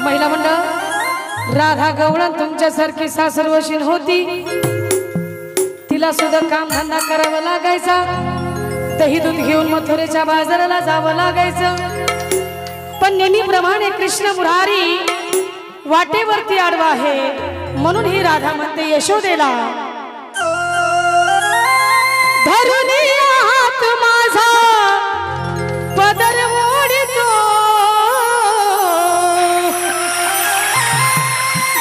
महिला मंडळ राधा गवळण तुमच्यासारखी सासरवशीन होती, तिला सुद्धा काम धंदा करावा लागायचा, दही दूध घेऊन मथुरेच्या बाजाराला जावं लागायचं। पण नेहमीप्रमाणे कृष्ण मुरारी वाटेवरती आडवा आहे, म्हणून ही राधा म्हणते यशोदेला, धरुनी हात माझा पदर मोडितो,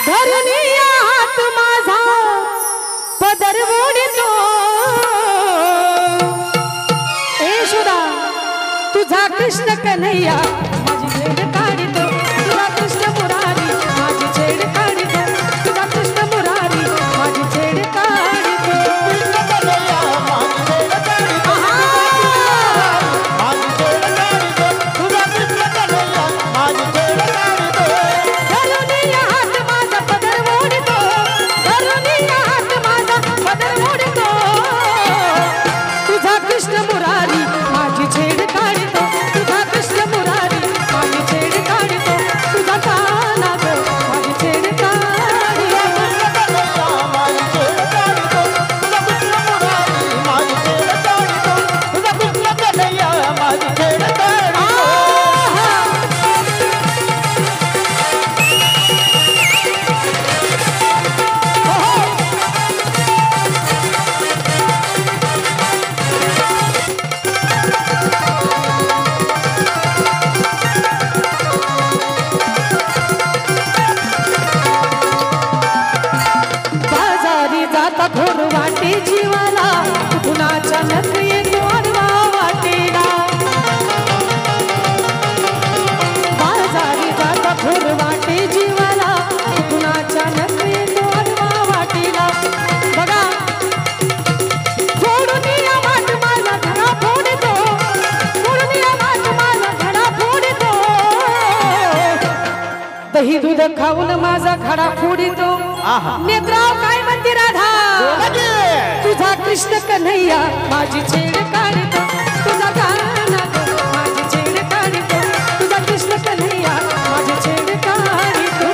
धरुनी हात माझा पदर मोडितो, यशोदा तुझा कृष्ण कन्हैया माझी छेड काढितो, तुझा कृष्ण मुरारी माझी छेड काढितो, तुझा कृष्ण मुरारी माझी छेड काढितो, धरुनी हात माझा पदर मोडितो, धरुनी हात माझा पदर मोडितो, तुझा कृष्ण मुरारी माझी छेड काढितो, तुझा कृष्ण मुरारी माझी छेड काढितो, तुझा काना गो माझी छेड काढितो, बाजारी जाता घोर वाटे जीवाला, कुणाच्या नख येतो आडवा वाटेला, बाजारी जाता घोर वाटे जीवाला, कुणाच्या नख येतो आडवा वाटेला, बघा फोडून या माठ माझा धडा फोडितो, फोडून या माठ माझा धडा फोडितो, दही दूध खाऊन माझा खडा फोडितो, नेत्राव काय म्हणते राधा, तुझा कृष्ण कन्हैया माझी छेड काढितो, तुझा काना गो माझी छेड काढितो, तुझा कृष्ण कन्हैया माझी छेड काढितो,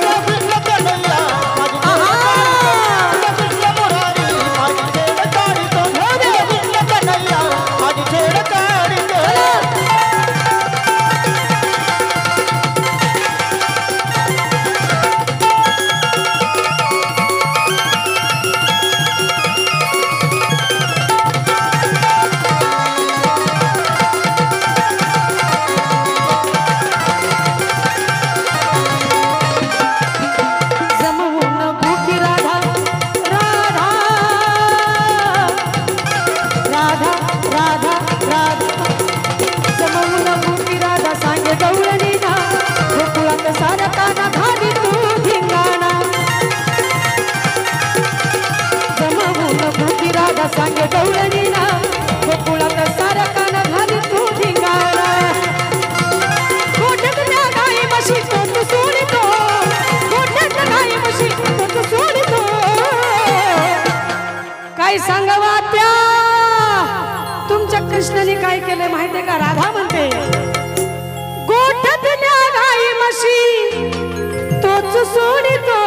सांगे गवळणीला गोकुळात सारा काना घाली तू धिंगाणा, गोठ्यात त्या गाई म्हशी तू सोडितो, गोठ्यात गाई म्हशी तू सोडितो, काय सांगावा त्या तुमच्या कृष्णाने काय केले माहितीये का, राधा म्हणते गोठ्यात त्या गाई म्हशी तोच सोडितो,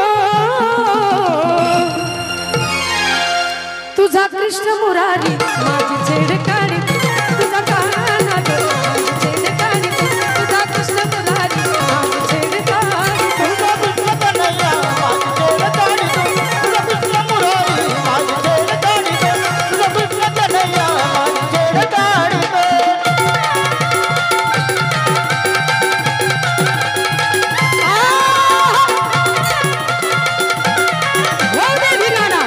तुझा कृष्ण मुरारी माझी छेड काढितो, तुझा काना गो माझी छेड काढितो, तुझा कृष्ण मुरारी माझी छेड काढितो, तुझा कृष्ण कन्हैया माझी छेड काढितो, तुझा कृष्ण मुरारी माझी छेड काढितो, तुझा कृष्ण कन्हैया माझी छेड काढितो, हो दे धिंगाणा,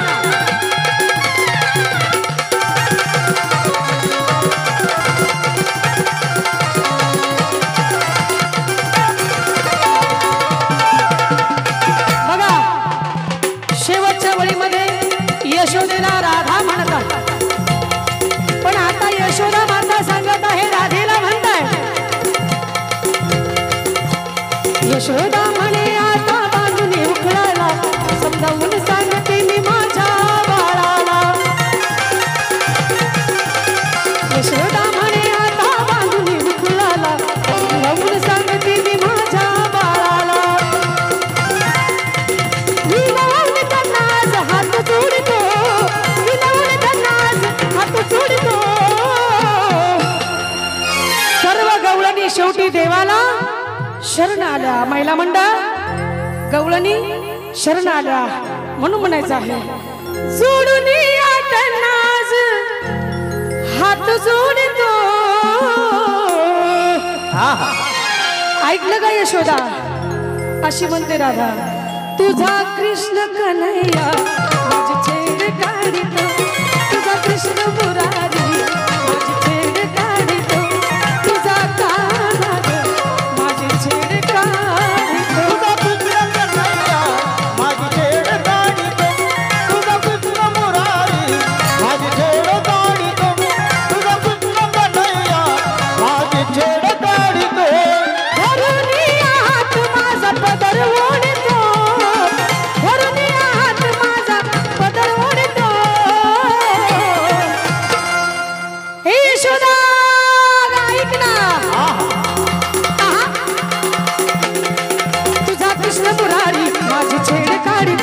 पहिला मंडळ गवळणी शरण आल्या म्हणून म्हणायचं आहे जोडून आत नाज हात जोडतो ऐकलं का यशोदा अशी म्हणते राधा तुझा कृष्ण कन्हैया माझी छेड काढितो तुझा कृष्ण मुरारी माझी छेड काढितो तुझा कान्हा माझी छेड काढितो तुझा कृष्ण कन्हैया माझी छेड काढितो तुझा कृष्ण मुरारी माझी छेड काढितो तुझा कृष्ण कन्हैया माझी छेड काढितो धरुणी हात माझा पदर ओढतो धरुणी हात माझा पदर ओढतो हे यशोदा ऐक ना आहा. तुझा कृष्ण मुरारी माझी छेड काढी